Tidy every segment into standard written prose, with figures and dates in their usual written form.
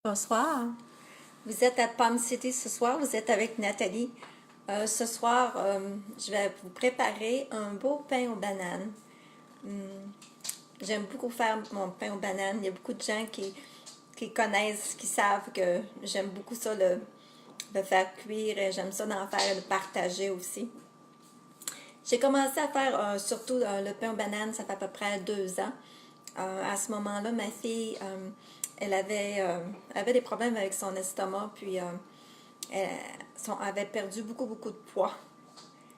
Bonsoir. Vous êtes à Palm City ce soir, vous êtes avec Nathalie. Ce soir, je vais vous préparer un beau pain aux bananes. Hum, J'aime beaucoup faire mon pain aux bananes. Il y a beaucoup de gens qui connaissent, qui savent que j'aime beaucoup ça, le faire cuire. Et j'aime ça d'en faire et de partager aussi. J'ai commencé à faire surtout le pain aux bananes, ça fait à peu près 2 ans. À ce moment-là, ma fille, elle avait des problèmes avec son estomac, puis elle avait perdu beaucoup, beaucoup de poids.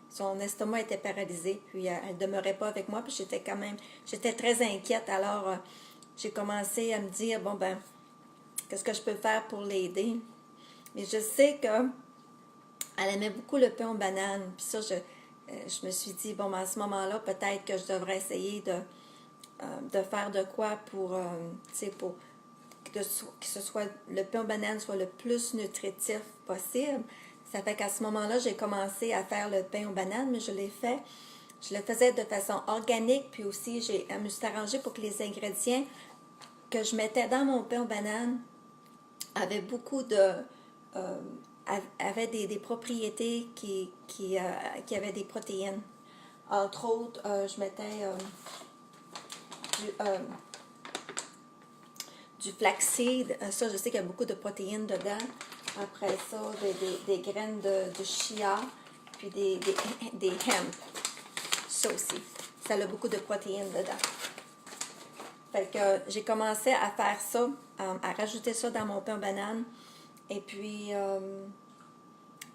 Son estomac était paralysé, puis elle ne demeurait pas avec moi, puis j'étais très inquiète. Alors, j'ai commencé à me dire, bon, ben, qu'est-ce que je peux faire pour l'aider? Mais je sais que elle aimait beaucoup le pain aux bananes, puis ça, je me suis dit, bon, ben, à ce moment-là, peut-être que je devrais essayer de faire de quoi pour, tu sais, pour que ce soit le pain aux bananes soit le plus nutritif possible. Ça fait qu'à ce moment-là, j'ai commencé à faire le pain aux bananes, mais je le faisais de façon organique, puis aussi, je me suis arrangée pour que les ingrédients que je mettais dans mon pain aux bananes avaient beaucoup euh, avaient des propriétés qui avaient des protéines. Entre autres, je mettais du, euh, du flaxseed. Ça, je sais qu'il y a beaucoup de protéines dedans. Après ça, des graines de chia, puis des hemp. Ça aussi. Ça a beaucoup de protéines dedans. Fait que j'ai commencé à faire ça, à rajouter ça dans mon pain aux bananes. Et puis,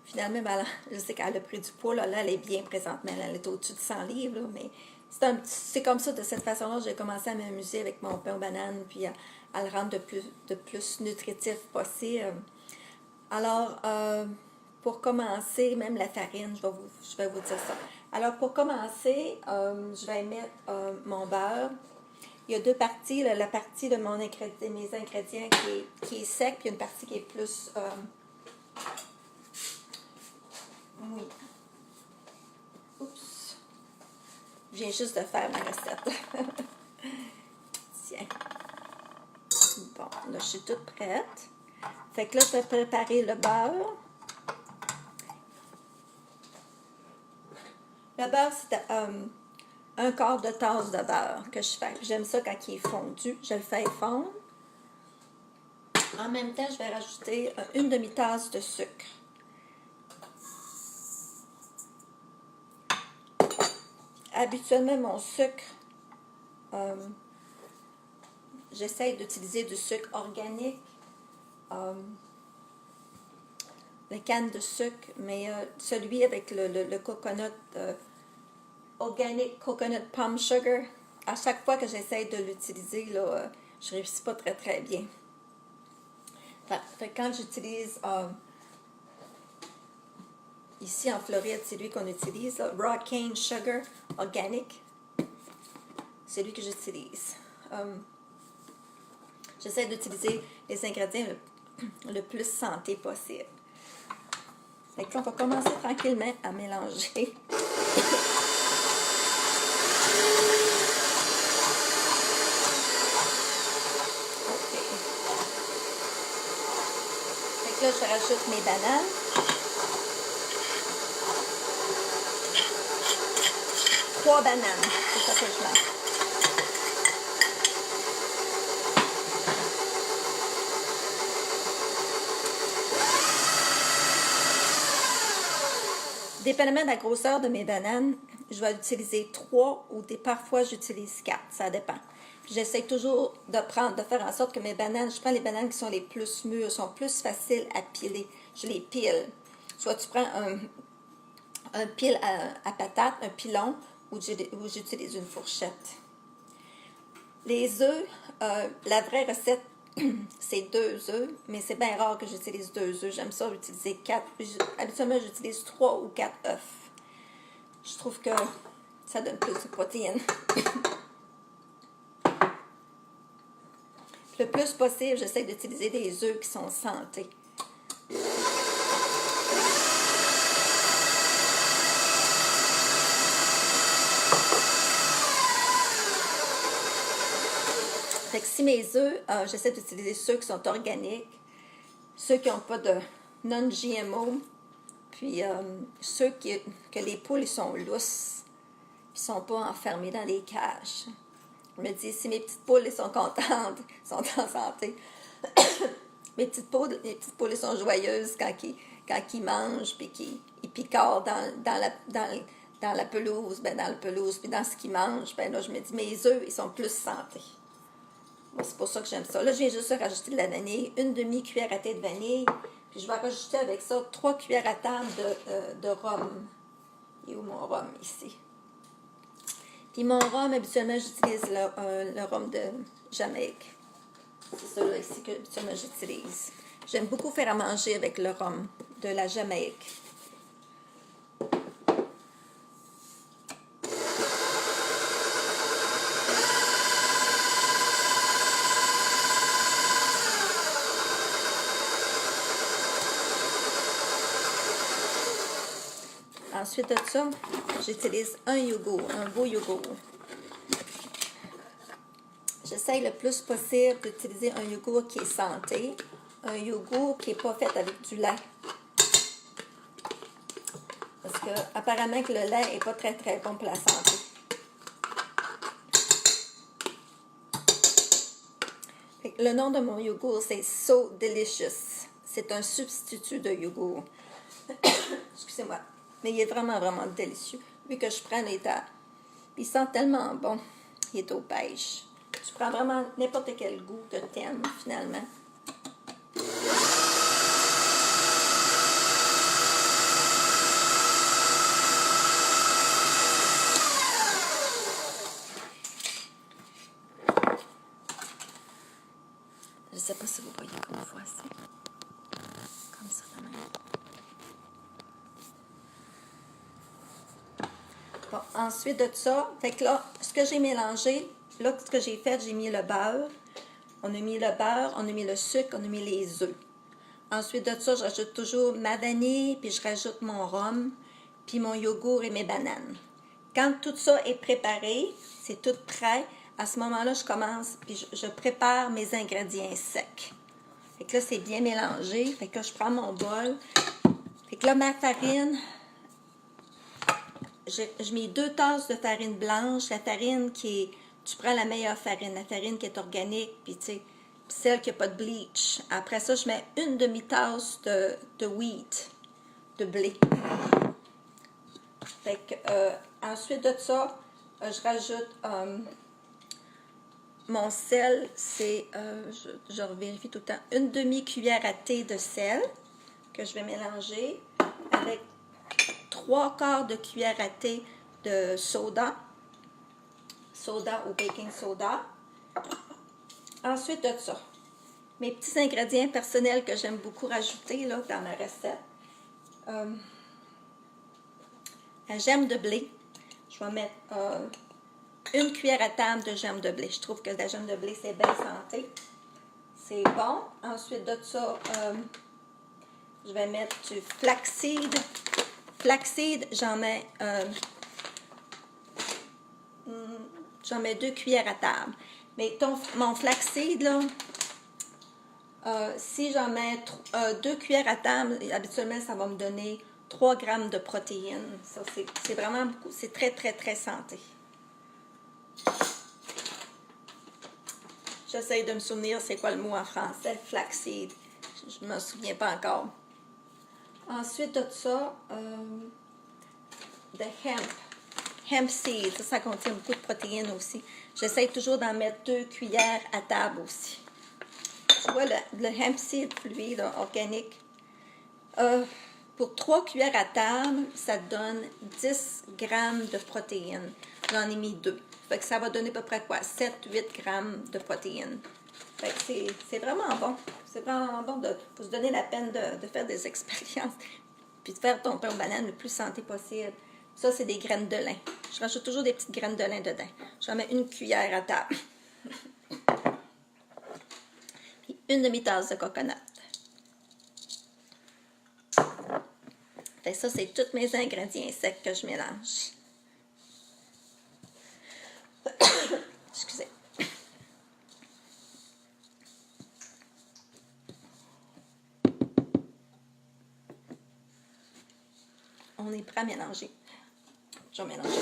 finalement, ben, je sais qu'elle a pris du poids. Là, elle est bien présentement. Elle est au-dessus de 100 livres. Là, mais c'est comme ça, de cette façon-là, j'ai commencé à m'amuser avec mon pain aux bananes, puis à le rendre de plus nutritif possible. Alors, pour commencer, même la farine, je vais vous dire ça. Alors, pour commencer, je vais mettre mon beurre. Il y a deux parties. La partie de mes ingrédients qui est sec, puis une partie qui est plus mouillée. Oups. Je viens juste de faire ma recette. Tiens. Bon, là, je suis toute prête. Fait que là, je vais préparer le beurre. Le beurre, c'est un quart de tasse de beurre que je fais. J'aime ça quand il est fondu. Je le fais fondre. En même temps, je vais rajouter une demi-tasse de sucre. Habituellement, mon sucre, j'essaie d'utiliser du sucre organique, la canne de sucre, mais celui avec le coconut, organic coconut palm sugar, à chaque fois que j'essaie de l'utiliser, là, je ne réussis pas très très bien. Fait quand j'utilise, ici en Floride, c'est lui qu'on utilise, là, raw cane sugar organic, c'est lui que j'utilise. J'essaie d'utiliser les ingrédients le plus santé possible. Fait que là, on va commencer tranquillement à mélanger. Fait que là, je rajoute mes bananes. Trois bananes, c'est ça que je mets. Dépendamment de la grosseur de mes bananes, je vais utiliser 3 ou parfois j'utilise 4, ça dépend. J'essaie toujours de faire en sorte que mes bananes, je prends les bananes qui sont les plus mûres, sont plus faciles à piler. Je les pile. Soit tu prends un pile à patate, un pilon, ou j'utilise une fourchette. Les œufs, la vraie recette, c'est 2 œufs, mais c'est bien rare que j'utilise 2 œufs. J'aime ça utiliser 4. Habituellement, j'utilise 3 ou 4 œufs. Je trouve que ça donne plus de protéines. Le plus possible, j'essaie d'utiliser des œufs qui sont santé. Fait Fait que si mes œufs, j'essaie d'utiliser ceux qui sont organiques, ceux qui n'ont pas de non-GMO, puis que les poules ils sont lousses, ils ne sont pas enfermés dans les cages. Je me dis, si mes petites poules ils sont contentes, ils sont en santé, mes petites poules ils sont joyeuses quand ils mangent, puis qu'ils picorent dans la pelouse, dans la pelouse, puis dans ce qu'ils mangent, là, je me dis, mes œufs, ils sont plus santé. Moi, c'est pour ça que j'aime ça. Là, je viens juste de rajouter de la vanille, une demi-cuillère à thé de vanille, puis je vais rajouter avec ça 3 cuillères à table de rhum. Il est où mon rhum, ici? Puis mon rhum, habituellement, j'utilise le rhum de Jamaïque. C'est celui-là ici que habituellement j'utilise. J'aime beaucoup faire à manger avec le rhum de la Jamaïque. Ensuite de ça, j'utilise un yogourt, un beau yogourt. J'essaye le plus possible d'utiliser un yogourt qui est santé, un yogourt qui n'est pas fait avec du lait. Parce que apparemment que le lait n'est pas très très bon pour la santé. Le nom de mon yogourt, c'est So Delicious. C'est un substitut de yogourt. Excusez-moi. Mais il est vraiment, vraiment délicieux. Vu que je prends l'état. Il sent tellement bon. Il est au pêche. Tu prends vraiment n'importe quel goût que tu aimes, finalement. Je ne sais pas si vous voyez comment on voit ça. Comme ça, de même. Bon, ensuite de ça, fait que là, ce que j'ai mélangé, là, ce que j'ai fait, j'ai mis le beurre. On a mis le beurre, on a mis le sucre, on a mis les œufs. Ensuite de ça, je rajoute toujours ma vanille, puis je rajoute mon rhum, puis mon yogourt et mes bananes. Quand tout ça est préparé, c'est tout prêt, à ce moment-là, je commence, puis je prépare mes ingrédients secs. Fait que là, c'est bien mélangé. Fait que là, je prends mon bol. Fait que là, ma farine... Je mets 2 tasses de farine blanche, la farine qui est, tu prends la meilleure farine, la farine qui est organique, puis tu sais, celle qui n'a pas de bleach. Après ça, je mets une demi-tasse de wheat, de blé. Fait que, ensuite de ça, je rajoute mon sel, c'est, je revérifie tout le temps, une demi-cuillère à thé de sel que je vais mélanger avec 3/4 de cuillère à thé de soda ou baking soda. Ensuite de ça, mes petits ingrédients personnels que j'aime beaucoup rajouter là, dans ma recette. La gemme de blé. Je vais mettre une cuillère à table de gemme de blé. Je trouve que la gemme de blé, c'est bien santé. C'est bon. Ensuite de ça, je vais mettre du flaxseed. Flaxseed, j'en mets 2 cuillères à table. Mais mon flaxseed, là, si j'en mets 2 cuillères à table, habituellement, ça va me donner 3 grammes de protéines. Ça, c'est vraiment beaucoup. C'est très, très, très santé. J'essaie de me souvenir c'est quoi le mot en français, flaxseed. Je ne me souviens pas encore. Ensuite de ça, de hemp seed, ça contient beaucoup de protéines aussi. J'essaie toujours d'en mettre 2 cuillères à table aussi. Tu vois, le hemp seed, lui, là, organique, pour 3 cuillères à table, ça donne 10 grammes de protéines. J'en ai mis 2. Fait que ça va donner à peu près quoi? 7-8 grammes de protéines. Fait que c'est vraiment bon. C'est vraiment bon de se donner la peine de faire des expériences puis de faire ton pain aux bananes le plus santé possible. Ça, c'est des graines de lin. Je rajoute toujours des petites graines de lin dedans. J'en mets une cuillère à table. Puis une demi-tasse de coconut. Fait que ça, c'est tous mes ingrédients secs que je mélange. Excusez. on est prêt à mélanger. Je vais mélanger plus.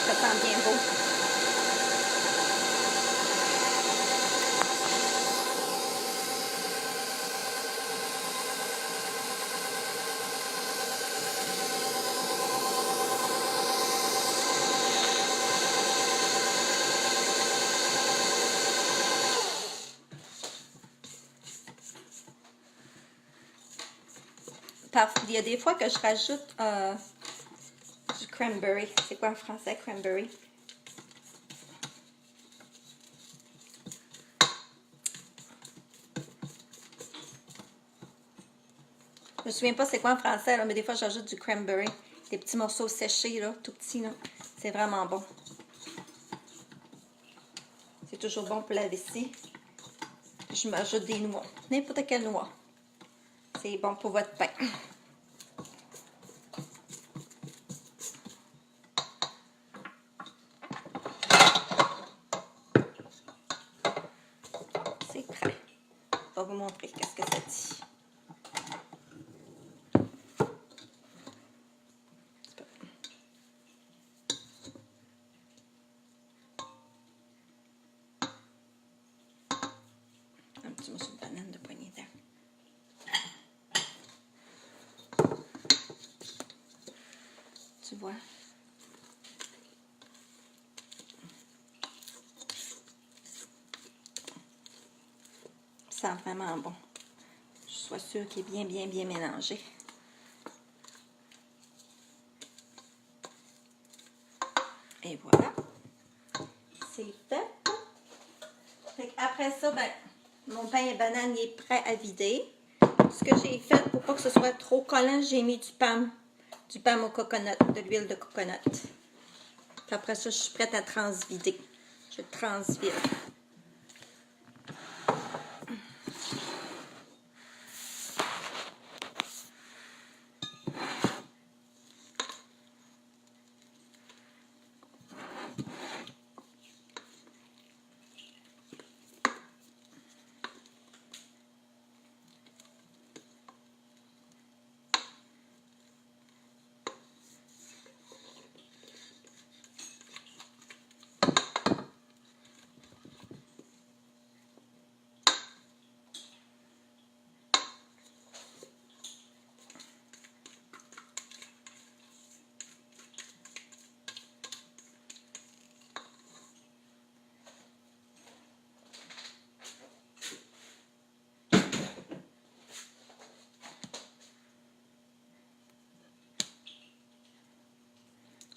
Ça sent bien beau. Il y a des fois que je rajoute du cranberry. C'est quoi en français, cranberry? Je me souviens pas c'est quoi en français, là, mais des fois j'ajoute du cranberry. Des petits morceaux séchés, là, tout petits. C'est vraiment bon. C'est toujours bon pour la vessie. Je m'ajoute des noix. N'importe quelle noix. C'est bon pour votre pain. C'est prêt. Je vais vous montrer qu'est-ce que ça dit. Un petit morceau de banane de poignée d'air. Tu vois? Ça sent vraiment bon. Je sois sûre qu'il est bien mélangé. Et voilà. C'est fait. Après ça, ben, mon pain et banane est prêt à vider. Ce que j'ai fait pour pas que ce soit trop collant, j'ai mis du PAM au coconut, de l'huile de coconut. Puis après ça, je suis prête à transvider. Je transvide.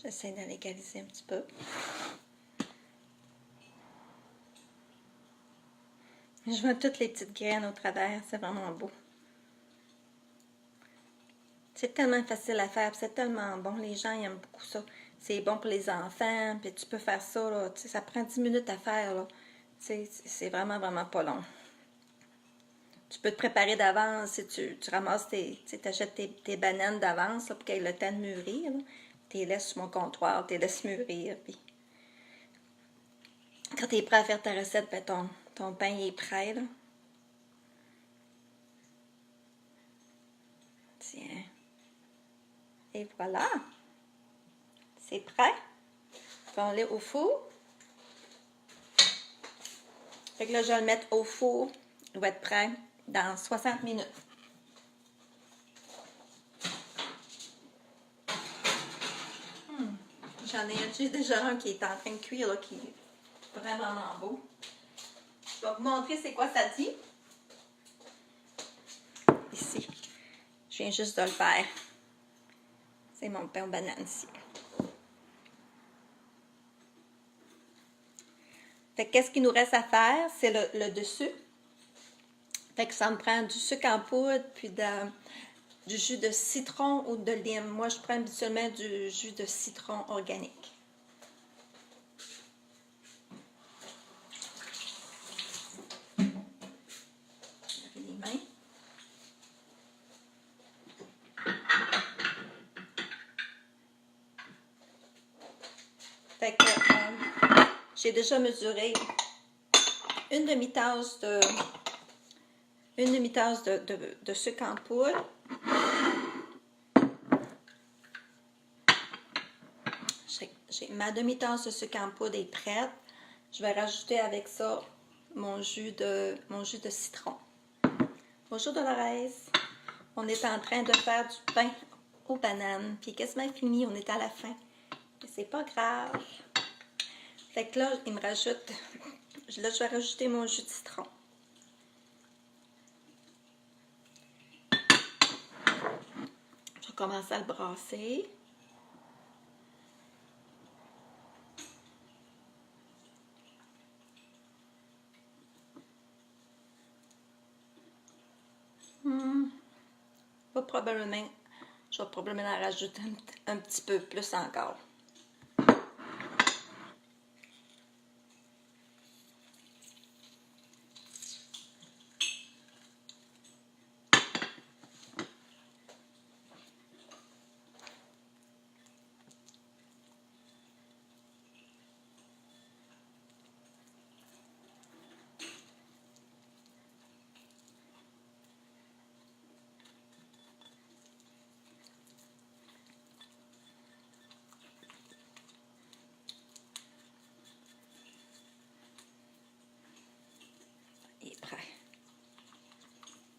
J'essaie de l'égaliser un petit peu. Je vois toutes les petites graines au travers, c'est vraiment beau. C'est tellement facile à faire, c'est tellement bon, les gens ils aiment beaucoup ça. C'est bon pour les enfants, puis tu peux faire ça, là, ça prend 10 minutes à faire, là. C'est vraiment pas long. Tu peux te préparer d'avance, si tu ramasses tu achètes tes bananes d'avance pour qu'elles aient le temps de mûrir. Tu les laisses sur mon comptoir, tu les laisses mûrir, puis quand tu es prêt à faire ta recette, ben ton pain est prêt, là. Tiens. Et voilà. C'est prêt. On va aller au four. Fait que là, je vais le mettre au four. Il va être prêt dans 60 minutes. J'ai déjà un qui est en train de cuire, là, qui est vraiment beau. Je vais vous montrer c'est quoi ça dit. Ici. Je viens juste de le faire. C'est mon pain aux bananes ici. Fait que qu'est-ce qu'il nous reste à faire? C'est le dessus. Fait que ça me prend du sucre en poudre, puis du jus de citron ou de lime. Moi, je prends habituellement du jus de citron organique. Fait que j'ai déjà mesuré une demi-tasse de sucre en poudre. J'ai ma demi-tasse de sucre en poudre est prête. Je vais rajouter avec ça mon jus de citron. Bonjour Dolores. On est en train de faire du pain aux bananes. Puis quasiment fini, on est à la fin. Mais c'est pas grave. Fait que là, il me rajoute... Là, je vais rajouter mon jus de citron. Je vais commencer à le brasser. Probablement, je vais probablement en rajouter un petit peu plus encore.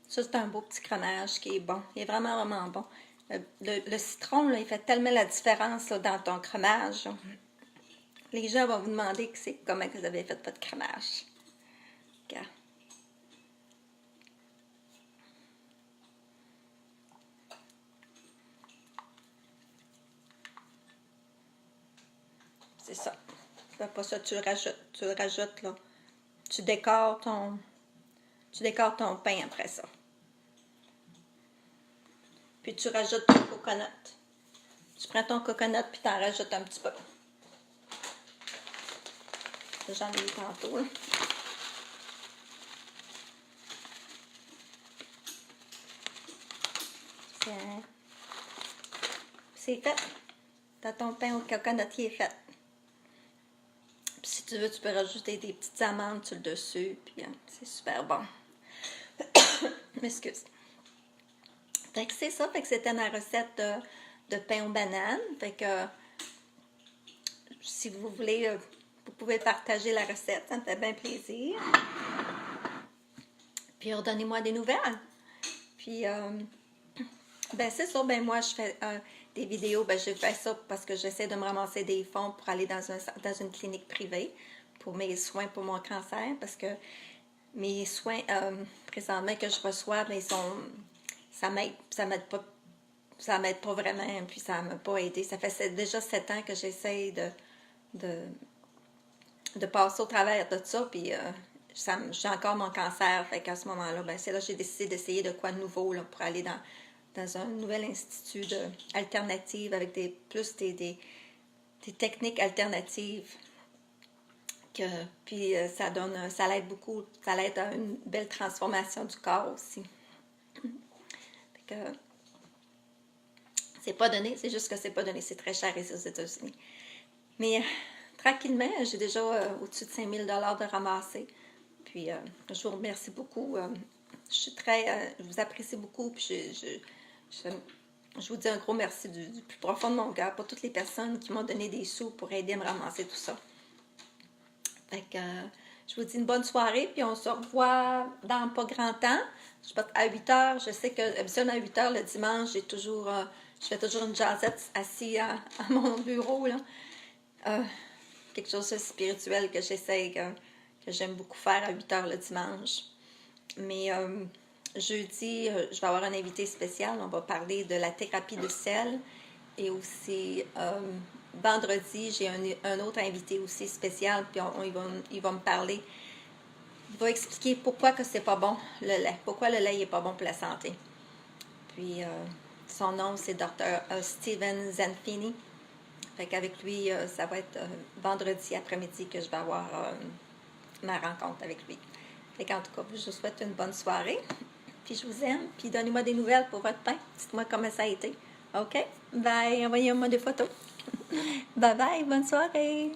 Ça, c'est un beau petit crémage qui est bon. Il est vraiment, vraiment bon. Le citron, là, il fait tellement la différence là, dans ton crémage. Les gens vont vous demander comment vous avez fait votre crémage. Regarde. C'est ça. Après ça, tu le rajoutes là. Tu décores ton pain après ça. Puis tu rajoutes ton coconut. Tu prends ton coconut puis tu en rajoutes un petit peu. J'en ai eu tantôt. Là. C'est fait. T'as ton pain au coconut qui est fait. Puis si tu veux, tu peux rajouter des petites amandes sur le dessus. Puis c'est super bon. M'excuse. Fait que c'est ça. Fait que c'était ma recette de pain aux bananes. Fait que si vous voulez, vous pouvez partager la recette. Ça me fait bien plaisir. Puis redonnez-moi des nouvelles. Puis ben c'est ça. Ben moi, je fais des vidéos. Ben je fais ça parce que j'essaie de me ramasser des fonds pour aller dans une clinique privée pour mes soins pour mon cancer. Parce que mes soins présentement que je reçois, ben, ça m'aide pas vraiment, puis ça m'a pas aidé. Ça fait déjà 7 ans que j'essaie de passer au travers de ça, puis j'ai encore mon cancer. Fait qu'à ce moment-là, ben, c'est là que j'ai décidé d'essayer de quoi de nouveau là, pour aller dans un nouvel institut alternatif avec des techniques alternatives. Puis ça l'aide beaucoup, ça l'aide à une belle transformation du corps aussi. Fait que c'est pas donné, c'est juste que c'est pas donné, c'est très cher ici aux États-Unis. Mais tranquillement, j'ai déjà au-dessus de 5 000 $ de ramasser. Puis je vous remercie beaucoup. Je vous apprécie beaucoup. Puis je vous dis un gros merci du plus profond de mon cœur pour toutes les personnes qui m'ont donné des sous pour aider à me ramasser tout ça. Fait que je vous dis une bonne soirée, puis on se revoit dans pas grand temps. Je sais pas, à 8 h, je sais que habituellement à 8 h le dimanche, je fais toujours une jazzette assis à mon bureau, là. Quelque chose de spirituel que j'essaie, que j'aime beaucoup faire à 8 h le dimanche. Mais jeudi, je vais avoir un invité spécial. On va parler de la thérapie de sel. Et aussi, vendredi, j'ai un autre invité aussi spécial. Puis il va me parler. Il va expliquer pourquoi que c'est pas bon, le lait. Pourquoi le lait n'est pas bon pour la santé. Puis, son nom, c'est Dr. Steven Zanfini. Fait qu'avec lui, ça va être vendredi après-midi que je vais avoir ma rencontre avec lui. Fait qu'en tout cas, je vous souhaite une bonne soirée. Puis je vous aime. Puis donnez-moi des nouvelles pour votre pain. Dites-moi comment ça a été. OK? Bye. Envoyez-moi des photos. Bye bye, bonne soirée.